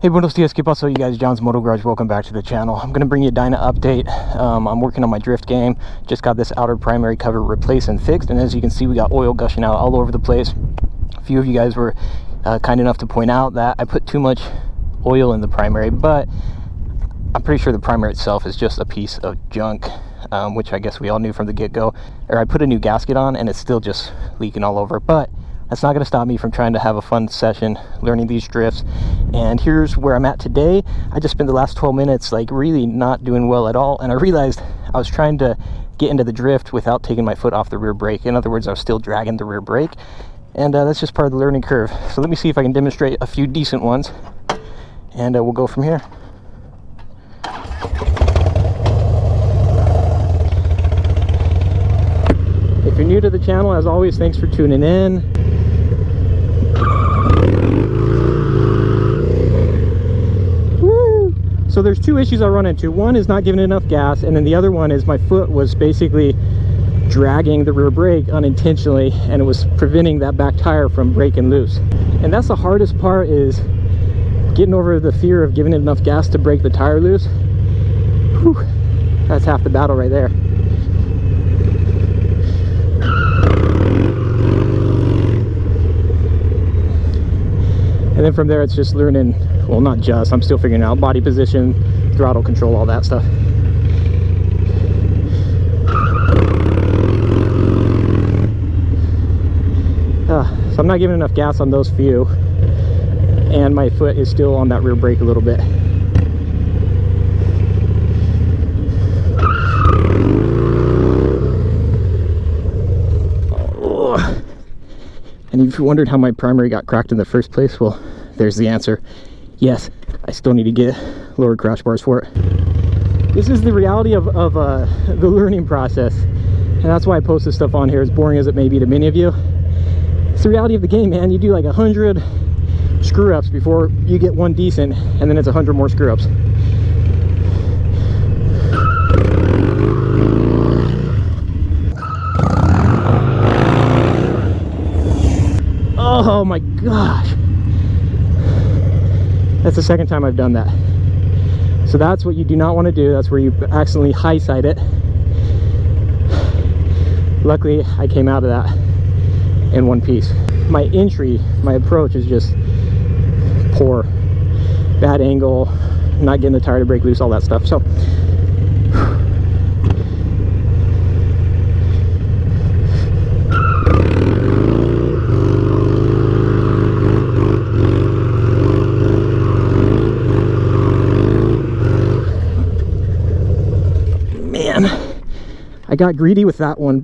Hey, buenos dias, ¿qué pasó, you guys? John's Moto Garage, welcome back to the channel. I'm going to bring you a Dyna update. I'm working on my drift game. Just got this outer primary cover replaced and fixed, and as you can see, we got oil gushing out all over the place. A few of you guys were kind enough to point out that I put too much oil in the primary, but I'm pretty sure the primary itself is just a piece of junk, which I guess we all knew from the get-go. Or I put a new gasket on, and it's still just leaking all over, but that's not going to stop me from trying to have a fun session learning these drifts. And here's where I'm at today. I just spent the last 12 minutes like really not doing well at all, and I realized I was trying to get into the drift without taking my foot off the rear brake. In other words, I was still dragging the rear brake, and that's just part of the learning curve. So let me see if I can demonstrate a few decent ones, and we'll go from here. If you're new to the channel, as always, thanks for tuning in. Woo! So there's two issues I run into. One is not giving enough gas, and then the other one is my foot was basically dragging the rear brake unintentionally, and it was preventing that back tire from breaking loose. And that's the hardest part, is getting over the fear of giving it enough gas to break the tire loose. Whew, that's half the battle right there. And then from there, it's just learning, well, not just, I'm still figuring out body position, throttle control, all that stuff. So I'm not giving enough gas on those few, and my foot is still on that rear brake a little bit. And if you wondered how my primary got cracked in the first place, well, there's the answer. Yes, I still need to get lower crash bars for it. This is the reality of the learning process, and that's why I post this stuff on here, as boring as it may be to many of you. It's the reality of the game, man. You do like 100 screw-ups before you get one decent, and then it's 100 more screw-ups. Oh my gosh, that's the second time I've done that. So that's what you do not want to do. That's where you accidentally high side it. Luckily, I came out of that in one piece. My entry, my approach is just poor. Bad angle, not getting the tire to break loose, all that stuff. So I got greedy with that one.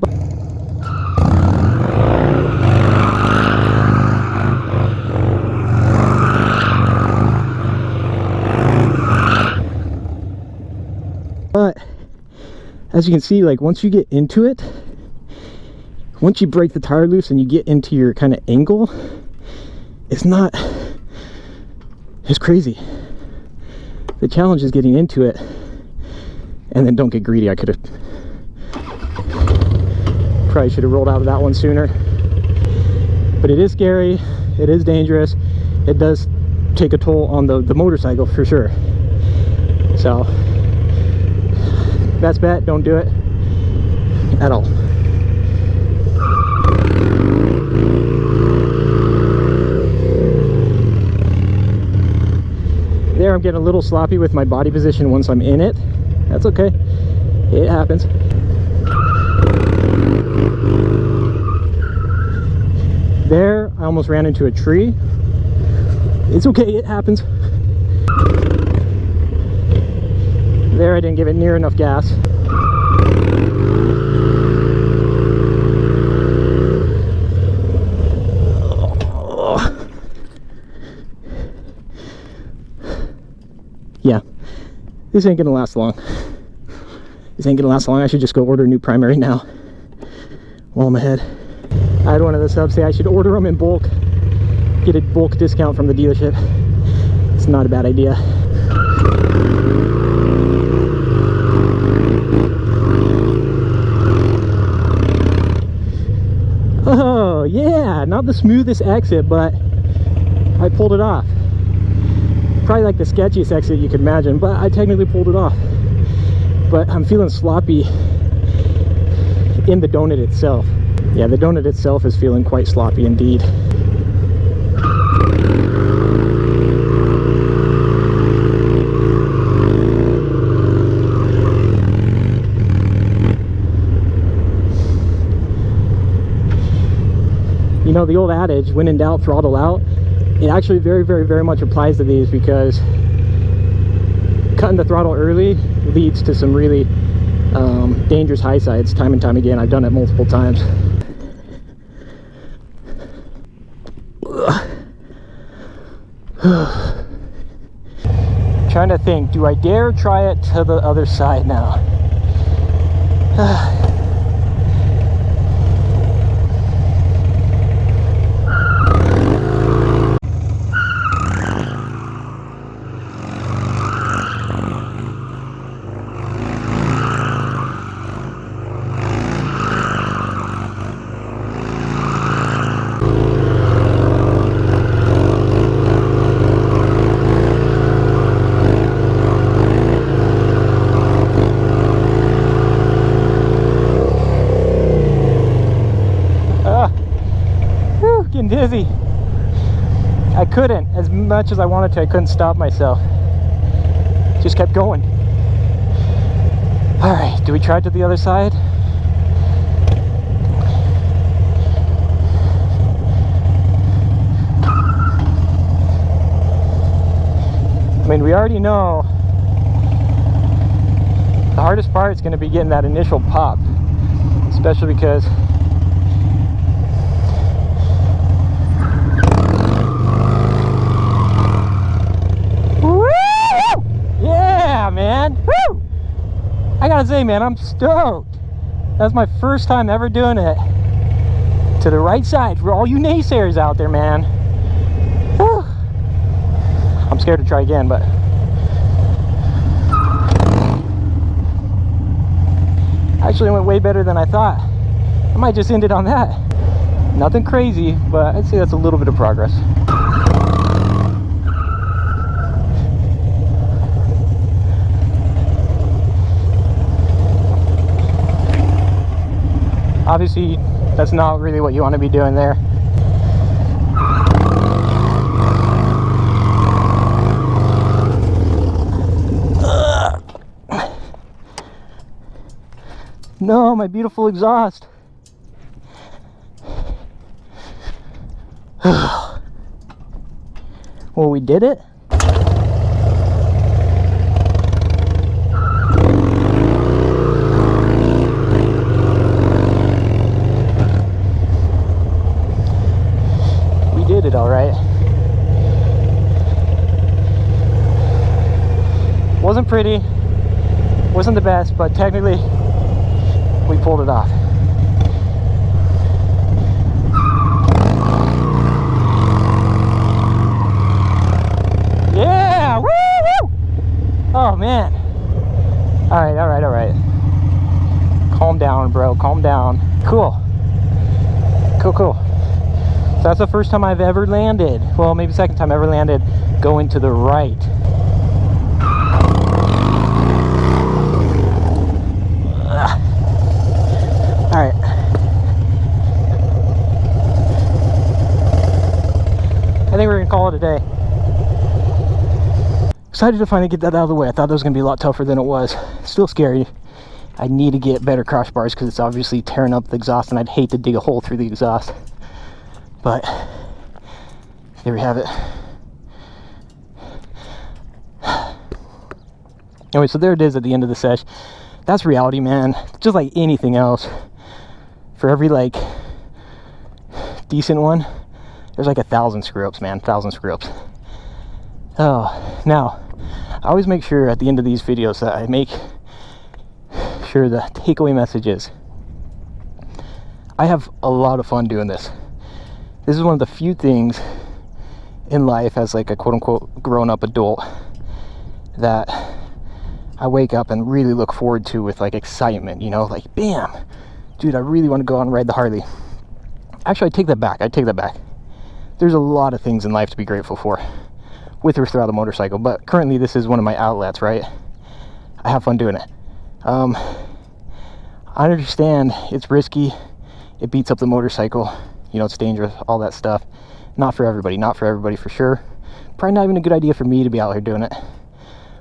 But as you can see, like once you get into it, once you break the tire loose and you get into your kind of angle, it's not as crazy. The challenge is getting into it, and then don't get greedy. I could have probably should have rolled out of that one sooner, but it is scary, it is dangerous, it does take a toll on the motorcycle for sure. So best bet, don't do it at all. There, I'm getting a little sloppy with my body position once I'm in it. That's okay, it happens. There, I almost ran into a tree. It's okay, it happens. There, I didn't give it near enough gas. Yeah, this ain't gonna last long. This ain't gonna last long. I should just go order a new primary now while I'm ahead. I had one of the subs say I should order them in bulk, get a bulk discount from the dealership. It's not a bad idea. Oh yeah, not the smoothest exit, but I pulled it off. probably like the sketchiest exit you could imagine, but I technically pulled it off. But I'm feeling sloppy in the donut itself. Yeah, the donut itself is feeling quite sloppy indeed. You know, the old adage, when in doubt, throttle out, it actually very much applies to these, because cutting the throttle early leads to some really dangerous high sides time and time again. I've done it multiple times. Trying to think, do I dare try it to the other side now? Getting dizzy. I couldn't, as much as I wanted to, I couldn't stop myself. Just kept going. All right, do we try it to the other side? I mean, we already know the hardest part is going to be getting that initial pop, especially because man, woo! I gotta say, man, I'm stoked. That's my first time ever doing it to the right side for all you naysayers out there, man. Woo! I'm scared to try again, but actually went way better than I thought. I might just end it on that. Nothing crazy, but I'd say that's a little bit of progress. Obviously, that's not really what you want to be doing there. No, my beautiful exhaust. Well, we did it. It all right. Wasn't pretty, wasn't the best, but technically we pulled it off. Yeah, woo, woo! Oh man. All right. Calm down, bro, calm down. Cool. So that's the first time I've ever landed, well, maybe second time I ever landed going to the right. All right. I think we're gonna call it a day. Excited to finally get that out of the way. I thought that was gonna be a lot tougher than it was. Still scary. I need to get better crossbars because it's obviously tearing up the exhaust, and I'd hate to dig a hole through the exhaust. But there we have it. Anyway, so there it is at the end of the sesh. That's reality, man. Just like anything else, for every like decent one, there's like 1,000 screw ups, man. 1,000 screw ups. Oh, now I always make sure at the end of these videos that I make sure the takeaway message is I have a lot of fun doing this. This is one of the few things in life as like a quote-unquote grown-up adult that I wake up and really look forward to with like excitement, you know, like bam, dude, I really want to go out and ride the Harley. Actually, I take that back. There's a lot of things in life to be grateful for. with or without the motorcycle, but currently this is one of my outlets, right? I have fun doing it. I understand it's risky, it beats up the motorcycle, you know, it's dangerous, all that stuff. Not for everybody for sure. Probably not even a good idea for me to be out here doing it,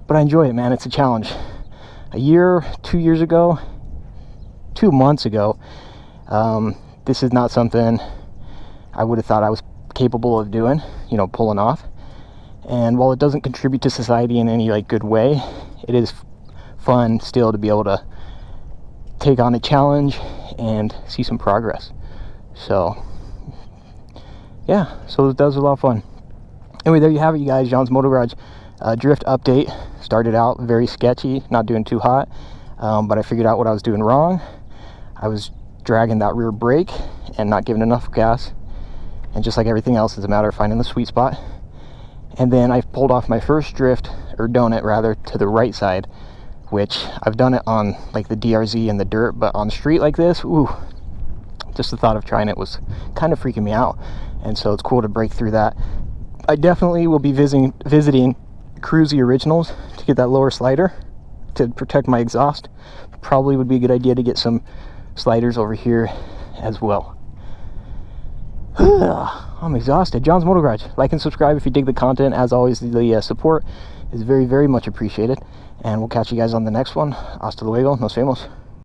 but I enjoy it, man. It's a challenge. A year, 2 years ago, 2 months ago, this is not something I would have thought I was capable of doing, you know, pulling off. And while it doesn't contribute to society in any like good way, it is fun still to be able to take on a challenge and see some progress. So yeah, so that was a lot of fun. Anyway, there you have it, you guys. John's Moto Garage drift update. Started out very sketchy, not doing too hot, but I figured out what I was doing wrong. I was dragging that rear brake and not giving enough gas, and just like everything else, it's a matter of finding the sweet spot. And then I pulled off my first drift, or donut rather, to the right side, which I've done it on like the DRZ and the dirt, but on the street like this, ooh, just the thought of trying it was kind of freaking me out. And so it's cool to break through that. I definitely will be visiting Cruzy Originals to get that lower slider to protect my exhaust. Probably would be a good idea to get some sliders over here as well. I'm exhausted. John's Moto Garage. Like and subscribe if you dig the content. As always, the support is very, very much appreciated. And we'll catch you guys on the next one. Hasta luego. Nos vemos.